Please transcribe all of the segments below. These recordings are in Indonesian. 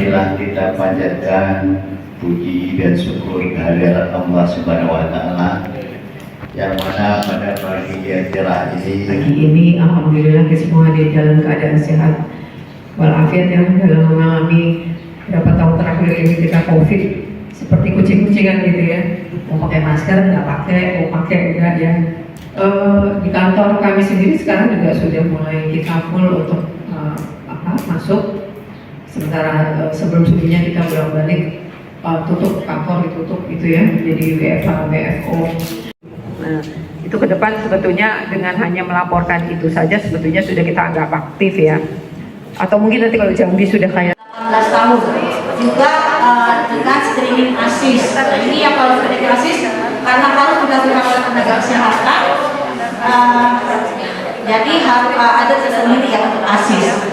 Marilah kita panjatkan puji dan syukur kehadirat Allah Subhanahu wa Ta'ala, yang mana pada pagi yang cerah ini alhamdulillah kita semua di dalam keadaan sehat walafiat, ya, dalam mengalami berapa tahun terakhir ini kita COVID seperti kucing-kucingan gitu ya, mau pakai masker nggak pakai, mau pakai enggak ya. Di kantor kami sendiri sekarang juga sudah mulai kita full untuk masuk, sementara sebelumnya kita bolak-balik tutup kantor, ditutup itu ya, jadi WFH, WFO. Nah, itu ke depan sebetulnya dengan hanya melaporkan itu saja sebetulnya sudah kita anggap aktif ya. Atau mungkin nanti kalau Jambi sudah kayak 18 tahun juga dengan screening ASIS. Nah, ini yang kalau screening ASIS karena harus dilakukan oleh tenaga kesehatan, jadi harus ada tersendiri yang untuk ASIS.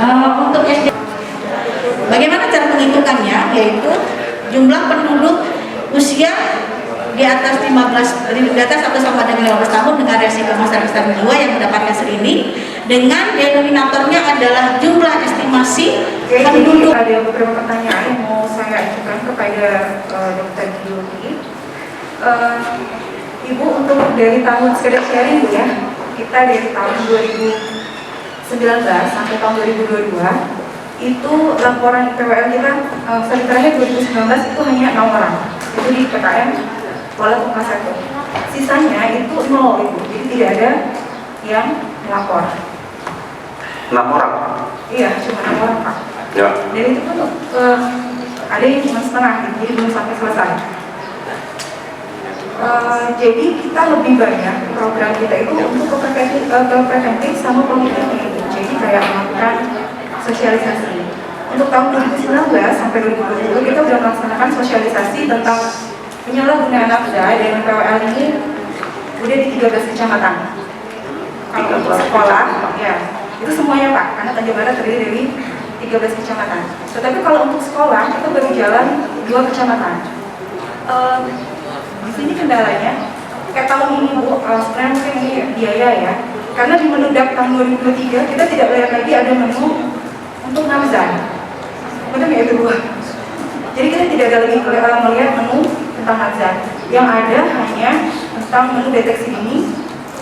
Untuk SD, bagaimana cara menghitungannya? Yaitu jumlah penduduk usia di atas 15, di atas atau sama dengan 15 tahun dengan resiko masalah stadium 2 yang mendapatkan screening, dengan denominatornya adalah jumlah estimasi penduduk. Ada beberapa pertanyaan yang mau saya ajukan kepada Dr. Giyuki. Ibu, untuk dari tahun sekedar sharing Bu ya, kita dari tahun 2019 sampai tahun 2022 itu laporan PWL kita terakhir 2019 itu hanya 6 orang, itu di PKM Kuala Tunggal 1. Sisanya itu 0 Ibu, jadi tidak ada yang melapor. 6 orang? Iya, cuma 6 orang Pak. Ya. Dan itu pun ada yang cuma setengah, jadi belum sampai selesai. Jadi kita lebih banyak program kita itu untuk ke preventif sama pemilihan. Jadi kayak melakukan sosialisasi. Untuk tahun 2019 sampai 2020 kita sudah melaksanakan sosialisasi tentang penyalahgunaan nafsa dan PWL ini udah di 13 kecamatan. Kalau untuk sekolah, ya itu semuanya Pak, karena Tanjung Barat terdiri dari 13 kecamatan. Tetapi kalau untuk sekolah kita baru jalan 2 kecamatan. Di sini kendalanya, kayak tahun ini Bu, sebenarnya mungkin ini biaya ya, karena di menu DAP tahun 2023 kita tidak melihat lagi ada menu untuk nafzan. Benar nggak itu Bu? Jadi kita tidak ada lagi melihat menu tentang nafzan. Yang ada hanya tentang menu deteksi dini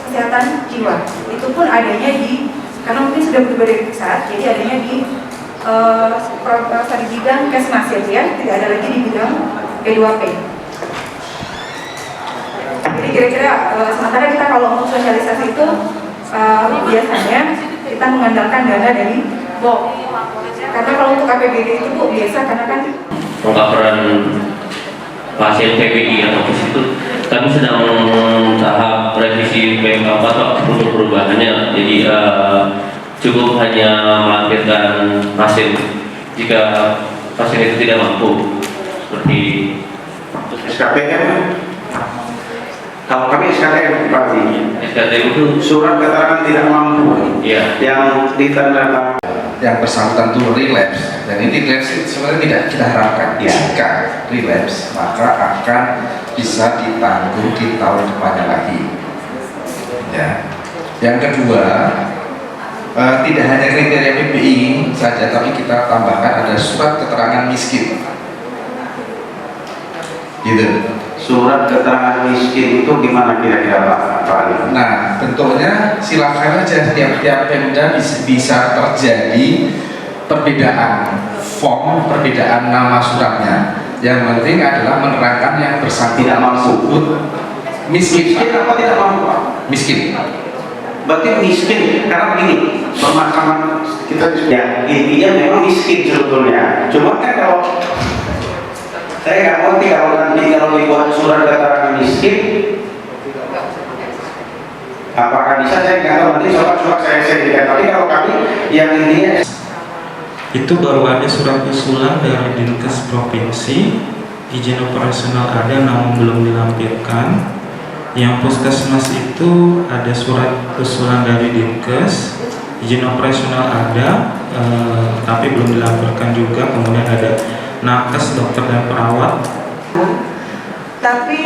kesehatan jiwa. Itu pun adanya di, karena mungkin sudah berubah dari pusat, jadi adanya di bidang Kesmas ya, tidak ada lagi di bidang P2P. Jadi kira-kira sementara kita kalau untuk sosialisasi itu biasanya kita mengandalkan dana dari BOK. Karena kalau untuk APBD itu Bu biasa karena kan pengkabaran pasien PPI atau di situ kami sedang tahap revisi PMK untuk perubahannya. Jadi cukup hanya melampirkan pasien jika pasien itu tidak mampu, seperti SKPM. Kalau kami SKTM Pak Haji, SKTM itu surat keterangan tidak mampu, ya, yang ditandatangani yang bersangkutan itu relapse, dan ini relapse sebenarnya tidak kita harapkan. Jika relapse maka akan bisa ditanggung di tahun depannya lagi ya. Yang kedua, tidak hanya kriteria PPI saja, tapi kita tambahkan ada surat keterangan miskin gitu. surat keterangan miskin itu gimana kira-kira Pak? Nah, bentuknya silakan aja, tiap-tiap Pemda bisa terjadi perbedaan form, perbedaan nama suratnya. Yang penting adalah menerangkan yang bersangkutan tersebut miskin. Miskin apa tidak mampu Pak? Miskin. Berarti miskin, karena begini, pemahaman kita ya intinya memang miskin sebetulnya. Cuma kan kalau saya nggak ngerti kalau nanti kalau dibuat surat keterangan miskin, apakah bisa, saya nggak tahu, nanti coba saya share. Tapi kalau kami yang intinya itu baru ada surat usulan dari Dinkes Provinsi, izin operasional ada namun belum dilampirkan. Yang puskesmas itu ada surat usulan dari Dinkes, izin operasional ada tapi belum dilampirkan juga. Kemudian ada nakes, dokter dan perawat. Tapi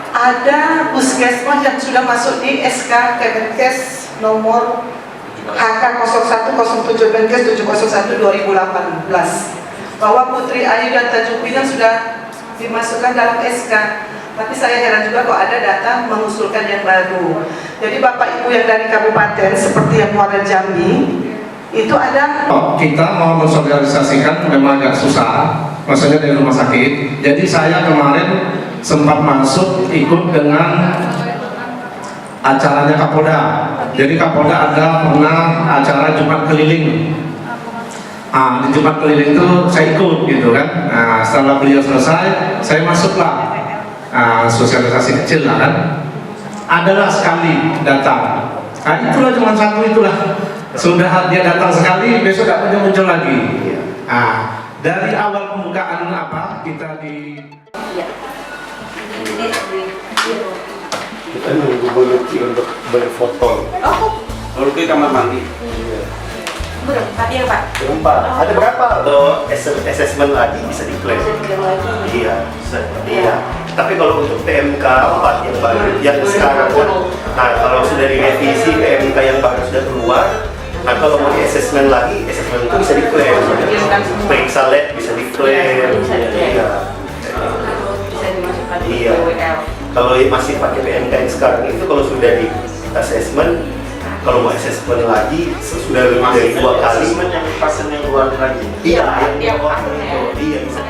ada puskesmas yang sudah masuk di SK Kemenkes nomor HK 0107 Menkes 701 2018 bahwa Putri Ayu dan Tanjung Pinang sudah dimasukkan dalam SK. Tapi saya heran juga kok ada data mengusulkan yang baru. Jadi Bapak Ibu yang dari kabupaten seperti yang Muara Jambi itu ada. Kita mau mensosialisasikan memang agak susah, maksudnya dari rumah sakit. Jadi saya kemarin sempat masuk ikut dengan acaranya Kapolda. Jadi Kapolda ada pernah acara Jumat Keliling. Di Jumat Keliling itu saya ikut gitu kan. Nah, setelah beliau selesai, saya masuklah. Sosialisasi kecil lah kan. Adalah sekali datang. Nah, itulah cuma satu itulah. Sudah dia datang sekali, besok gak punya muncul lagi. Dari awal pembukaan apa kita di. Kita nunggu Buluki untuk berfoto. Lalu ke kamar mandi. Belum, tadi ya Pak? Belum Pak. Ada berapa atau assessment lagi bisa diklaim? Iya, iya. Tapi kalau untuk PMK 4 yang baru, yang sekarang kan, nah kalau sudah direvisi PMK yang baru sudah keluar, nah kalau mau di assessment lagi, assessment itu bisa diklaim. Periksa lab bisa diklaim. Iya. Iya. Kalau masih pakai PMK yang sekarang itu kalau sudah di assessment, kalau mau assessment lagi sudah lebih dari 2 kali. Assessment yang pasien yang keluar lagi. Iya, yang iya bisa.